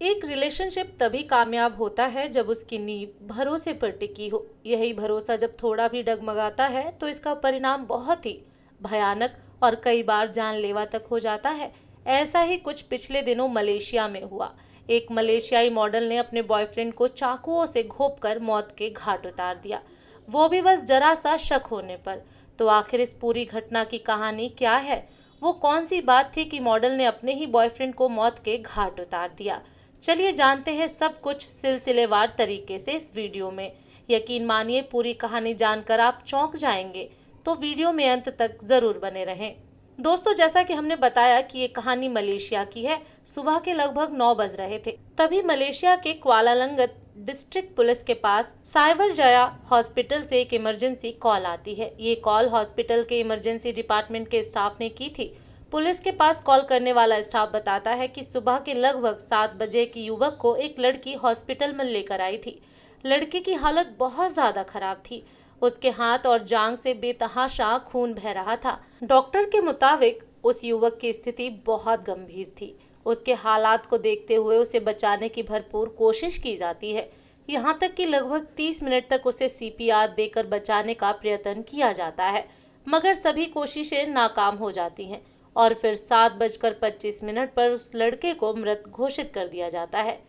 एक रिलेशनशिप तभी कामयाब होता है जब उसकी नींव भरोसे पर टिकी हो। यही भरोसा जब थोड़ा भी डगमगाता है तो इसका परिणाम बहुत ही भयानक और कई बार जानलेवा तक हो जाता है। ऐसा ही कुछ पिछले दिनों मलेशिया में हुआ। एक मलेशियाई मॉडल ने अपने बॉयफ्रेंड को चाकुओं से घोंपकर मौत के घाट उतार दिया, वो भी बस जरा सा शक होने पर। तो आखिर इस पूरी घटना की कहानी क्या है? वो कौन सी बात थी कि मॉडल ने अपने ही बॉयफ्रेंड को मौत के घाट उतार दिया? चलिए जानते हैं सब कुछ सिलसिलेवार तरीके से इस वीडियो में। यकीन मानिए पूरी कहानी जानकर आप चौंक जाएंगे, तो वीडियो में अंत तक जरूर बने रहें। दोस्तों, जैसा कि हमने बताया कि ये कहानी मलेशिया की है। सुबह के लगभग 9 बज रहे थे, तभी मलेशिया के क्वालालंगत डिस्ट्रिक्ट पुलिस के पास साइबर जया हॉस्पिटल से एक इमरजेंसी कॉल आती है। ये कॉल हॉस्पिटल के इमरजेंसी डिपार्टमेंट के स्टाफ ने की थी। पुलिस के पास कॉल करने वाला स्टाफ बताता है कि सुबह के लगभग 7 बजे की युवक को एक लड़की हॉस्पिटल में लेकर आई थी। लड़के की हालत बहुत ज्यादा खराब थी। उसके हाथ और जांघ से बेतहाशा खून बह रहा था। डॉक्टर के मुताबिक उस युवक की स्थिति बहुत गंभीर थी। उसके हालात को देखते हुए उसे बचाने की भरपूर कोशिश की जाती है। यहाँ तक कि लगभग 30 मिनट तक उसे सीपीआर देकर बचाने का प्रयत्न किया जाता है, मगर सभी कोशिशें नाकाम हो जाती हैं और फिर 7:25 पर उस लड़के को मृत घोषित कर दिया जाता है।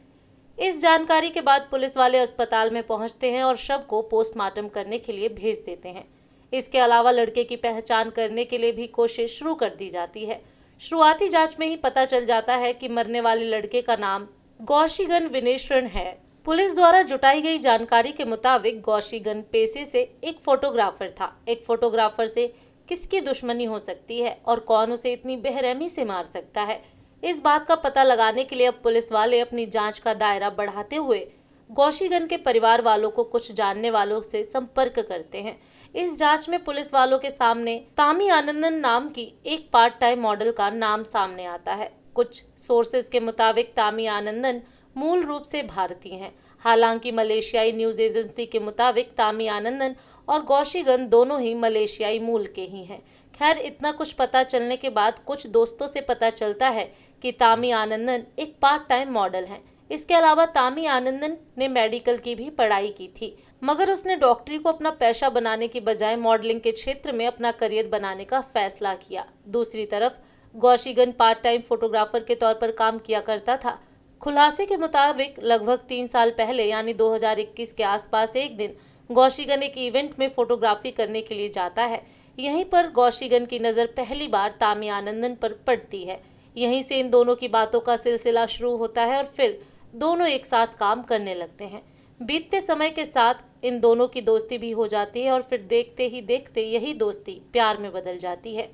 इस जानकारी के बाद पुलिस वाले अस्पताल में पहुंचते हैं और शव को पोस्टमार्टम करने के लिए भेज देते हैं। इसके अलावा लड़के की पहचान करने के लिए भी कोशिश शुरू कर दी जाती है। शुरुआती जांच में ही पता चल जाता है कि मरने वाले लड़के का नाम गौशिगन विनेश्वरन है। पुलिस द्वारा जुटाई गई जानकारी के मुताबिक गौशिगन पेशे से एक फोटोग्राफर था। एक फोटोग्राफर से किसकी दुश्मनी हो सकती है और कौन उसे इतनी बेरहमी से मार सकता है, इस बात का पता लगाने के लिए अब पुलिस वाले अपनी जांच का दायरा बढ़ाते हुए गौशिगन के परिवार वालों को कुछ जानने वालों से संपर्क करते हैं। इस जांच में पुलिस वालों के सामने तामी आनंदन नाम की एक पार्ट टाइम मॉडल का नाम सामने आता है। कुछ सोर्सेज के मुताबिक तामी आनंदन मूल रूप से भारतीय हैं। हालांकि मलेशियाई न्यूज एजेंसी के मुताबिक तामी आनंदन और गौशिगन दोनों ही मलेशियाई मूल के ही हैं। खैर, इतना कुछ पता चलने के बाद कुछ दोस्तों से पता चलता है कि तामी आनंदन एक पार्ट टाइम मॉडल हैं। इसके अलावा तामी आनंदन ने मेडिकल की भी पढ़ाई की थी, मगर उसने डॉक्टरी को अपना पेशा बनाने की बजाय मॉडलिंग के क्षेत्र में अपना करियर बनाने का फैसला किया। दूसरी तरफ गौशिगन पार्ट टाइम फोटोग्राफर के तौर पर काम किया करता था। खुलासे के मुताबिक लगभग 3 साल पहले यानी 2021 के आसपास एक दिन गौशिगन एक इवेंट में फोटोग्राफी करने के लिए जाता है। यहीं पर गौशिगन की नज़र पहली बार तामी आनंदन पर पड़ती है। यहीं से इन दोनों की बातों का सिलसिला शुरू होता है और फिर दोनों एक साथ काम करने लगते हैं। बीतते समय के साथ इन दोनों की दोस्ती भी हो जाती है और फिर देखते ही देखते यही दोस्ती प्यार में बदल जाती है।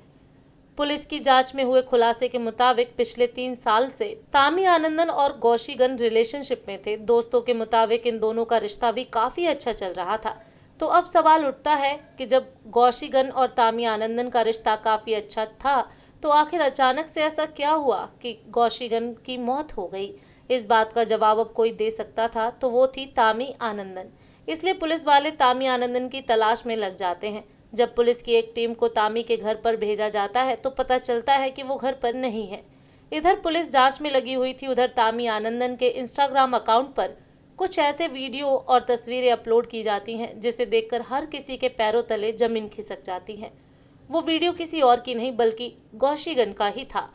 पुलिस की जांच में हुए खुलासे के मुताबिक पिछले 3 साल से तामी आनंदन और गौशिगन रिलेशनशिप में थे। दोस्तों के मुताबिक इन दोनों का रिश्ता भी काफी अच्छा चल रहा था। तो अब सवाल उठता है कि जब गौशिगन और तामी आनंदन का रिश्ता काफी अच्छा था, तो आखिर अचानक से ऐसा क्या हुआ कि गौशिगन की मौत हो गई? इस बात का जवाब अब कोई दे सकता था तो वो थी तामी आनंदन। इसलिए पुलिस वाले तामी आनंदन की तलाश में लग जाते हैं। जब पुलिस की एक टीम को तामी के घर पर भेजा जाता है तो पता चलता है कि वो घर पर नहीं है। इधर पुलिस जांच में लगी हुई थी, उधर तामी आनंदन के इंस्टाग्राम अकाउंट पर कुछ ऐसे वीडियो और तस्वीरें अपलोड की जाती हैं जिसे देखकर हर किसी के पैरों तले जमीन खिसक जाती है। वो वीडियो किसी और की नहीं बल्कि गौशिगन का ही था।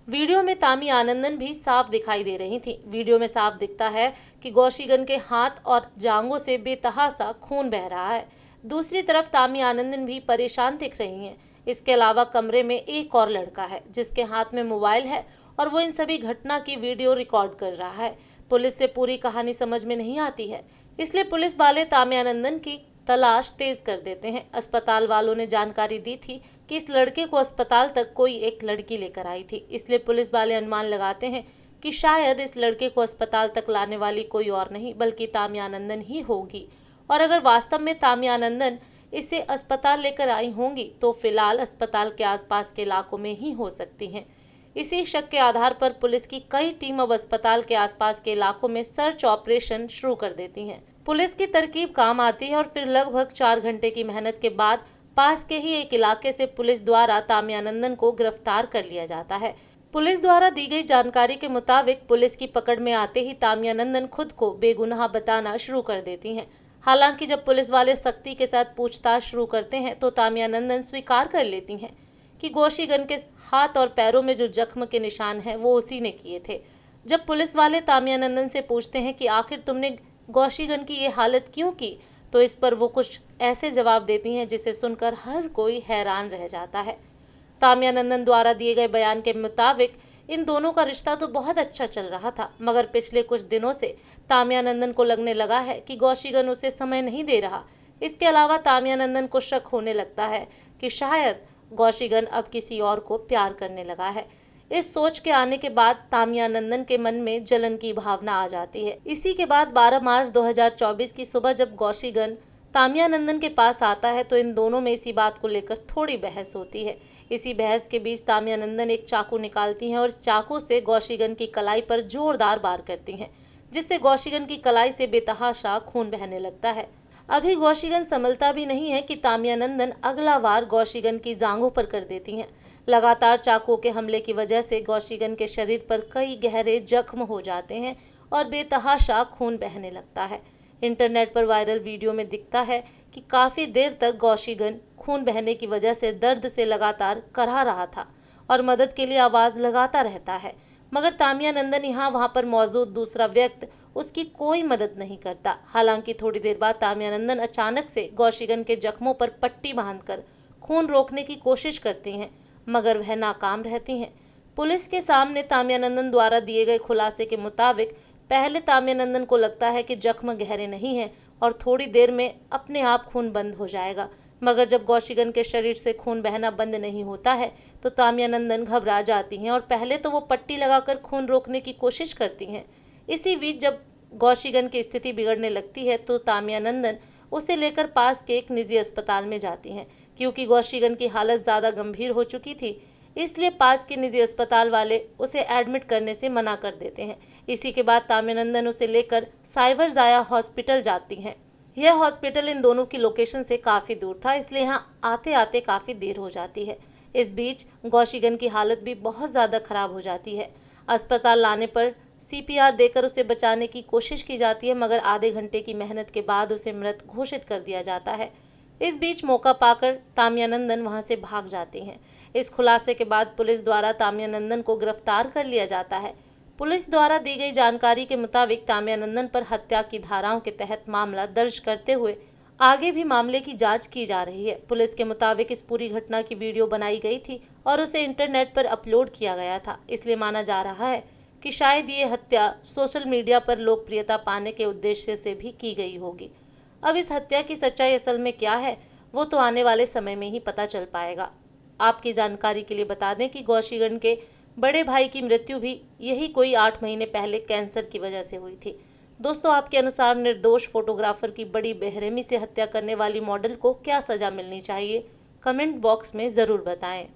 वीडियो में तामी आनंदन भी साफ दिखाई दे रही थी। वीडियो में साफ दिखता है कि गौशिगन के हाथ और जांघों से बेतहाशा खून बह रहा है। दूसरी तरफ तामी आनंदन भी परेशान दिख रही हैं। इसके अलावा कमरे में एक और लड़का है जिसके हाथ में मोबाइल है और वो इन सभी घटना की वीडियो रिकॉर्ड कर रहा है। पुलिस से पूरी कहानी समझ में नहीं आती है, इसलिए पुलिस वाले तामी आनंदन की तलाश तेज कर देते हैं। अस्पताल वालों ने जानकारी दी थी कि इस लड़के को अस्पताल तक कोई एक लड़की लेकर आई थी, इसलिए पुलिस वाले अनुमान लगाते हैं कि शायद इस लड़के को अस्पताल तक लाने वाली कोई और नहीं बल्कि तामी आनंदन ही होगी। और अगर वास्तव में तामी आनंदन इसे अस्पताल लेकर आई होंगी तो फिलहाल अस्पताल के आसपास के इलाकों में ही हो सकती हैं। इसी शक के आधार पर पुलिस की कई टीम अब अस्पताल के आसपास के इलाकों में सर्च ऑपरेशन शुरू कर देती हैं। पुलिस की तरकीब काम आती है और फिर लगभग 4 घंटे की मेहनत के बाद पास के ही एक इलाके से पुलिस द्वारा तामी आनंदन को गिरफ्तार कर लिया जाता है। पुलिस द्वारा दी गई जानकारी के मुताबिक पुलिस की पकड़ में आते ही तामिया नंदन खुद को बेगुनाह बताना शुरू कर देती हैं। हालांकि जब पुलिस वाले सख्ती के साथ पूछताछ शुरू करते हैं तो तामिया नंदन स्वीकार कर लेती हैं कि गौशीगन के हाथ और पैरों में जो जख्म के निशान हैं वो उसी ने किए थे। जब पुलिस वाले तामिया नंदन से पूछते हैं कि आखिर तुमने गौशीगन की ये हालत क्यों की, तो इस पर वो कुछ ऐसे जवाब देती हैं जिसे सुनकर हर कोई हैरान रह जाता है। तामिया नंदन द्वारा दिए गए बयान के मुताबिक इन दोनों का रिश्ता तो बहुत अच्छा चल रहा था, मगर पिछले कुछ दिनों से तामिया नंदन को लगने लगा है कि गौशीगन उसे समय नहीं दे रहा। इसके अलावा तामिया नंदन को शक होने लगता है कि शायद गौशीगन अब किसी और को प्यार करने लगा है। इस सोच के आने के बाद तामिया नंदन के मन में जलन की भावना आ जाती है। इसी के बाद 12 मार्च 2024 की सुबह जब गौशीगन तामिया नंदन के पास आता है तो इन दोनों में इसी बात को लेकर थोड़ी बहस होती है। इसी बहस के बीच तामिया नंदन एक चाकू निकालती हैं और इस चाकू से गौशीगन की कलाई पर जोरदार वार करती हैं, जिससे गौशीगन की कलाई से बेतहाशा खून बहने लगता है। अभी गौशीगन संभलता भी नहीं है कि तामिया नंदन अगला वार गौशीगन की जांघों पर कर देती हैं। लगातार चाकू के हमले की वजह से गौशीगन के शरीर पर कई गहरे जख्म हो जाते हैं और बेतहाशा खून बहने लगता है। इंटरनेट पर वायरल वीडियो में दिखता है कि काफ़ी देर तक गौशीगन खून बहने की वजह से दर्द से लगातार कराह रहा था और मदद के लिए आवाज़ लगाता रहता है, मगर तामिया नंदन यहाँ वहाँ पर मौजूद दूसरा व्यक्ति उसकी कोई मदद नहीं करता। हालांकि थोड़ी देर बाद तामिया नंदन अचानक से गौशीगन के जख्मों पर पट्टी बांधकर खून रोकने की कोशिश करती हैं, मगर वह नाकाम रहती हैं। पुलिस के सामने तामिया नंदन द्वारा दिए गए खुलासे के मुताबिक पहले तामिया नंदन को लगता है कि जख्म गहरे नहीं हैं और थोड़ी देर में अपने आप खून बंद हो जाएगा, मगर जब गौशीगन के शरीर से खून बहना बंद नहीं होता है तो तामिया नंदन घबरा जाती हैं और पहले तो वो पट्टी लगाकर खून रोकने की कोशिश करती हैं। इसी बीच जब गौशीगन की स्थिति बिगड़ने लगती है तो तामिया नंदन उसे लेकर पास के एक निजी अस्पताल में जाती हैं। क्योंकि गौशीगन की हालत ज़्यादा गंभीर हो चुकी थी, इसलिए पास के निजी अस्पताल वाले उसे एडमिट करने से मना कर देते हैं। इसी के बाद तामिया नंदन उसे लेकर साइबर जाया हॉस्पिटल जाती हैं। यह हॉस्पिटल इन दोनों की लोकेशन से काफ़ी दूर था, इसलिए यहाँ आते आते काफ़ी देर हो जाती है। इस बीच गौशीगन की हालत भी बहुत ज़्यादा खराब हो जाती है। अस्पताल लाने पर CPR देकर उसे बचाने की कोशिश की जाती है, मगर आधे घंटे की मेहनत के बाद उसे मृत घोषित कर दिया जाता है। इस बीच मौका पाकर तामिया नंदन वहां से भाग जाती हैं। इस खुलासे के बाद पुलिस द्वारा तामिया नंदन को गिरफ्तार कर लिया जाता है। पुलिस द्वारा दी गई जानकारी के मुताबिक तामिया नंदन पर हत्या की धाराओं के तहत मामला दर्ज करते हुए आगे भी मामले की जांच की जा रही है। पुलिस के मुताबिक इस पूरी घटना की वीडियो बनाई गई थी और उसे इंटरनेट पर अपलोड किया गया था, इसलिए माना जा रहा है कि शायद ये हत्या सोशल मीडिया पर लोकप्रियता पाने के उद्देश्य से भी की गई होगी। अब इस हत्या की सच्चाई असल में क्या है वो तो आने वाले समय में ही पता चल पाएगा। आपकी जानकारी के लिए बता दें कि गौशीगन के बड़े भाई की मृत्यु भी यही कोई 8 महीने पहले कैंसर की वजह से हुई थी। दोस्तों, आपके अनुसार निर्दोष फोटोग्राफर की बड़ी बेरहमी से हत्या करने वाली मॉडल को क्या सजा मिलनी चाहिए? कमेंट बॉक्स में ज़रूर बताएं।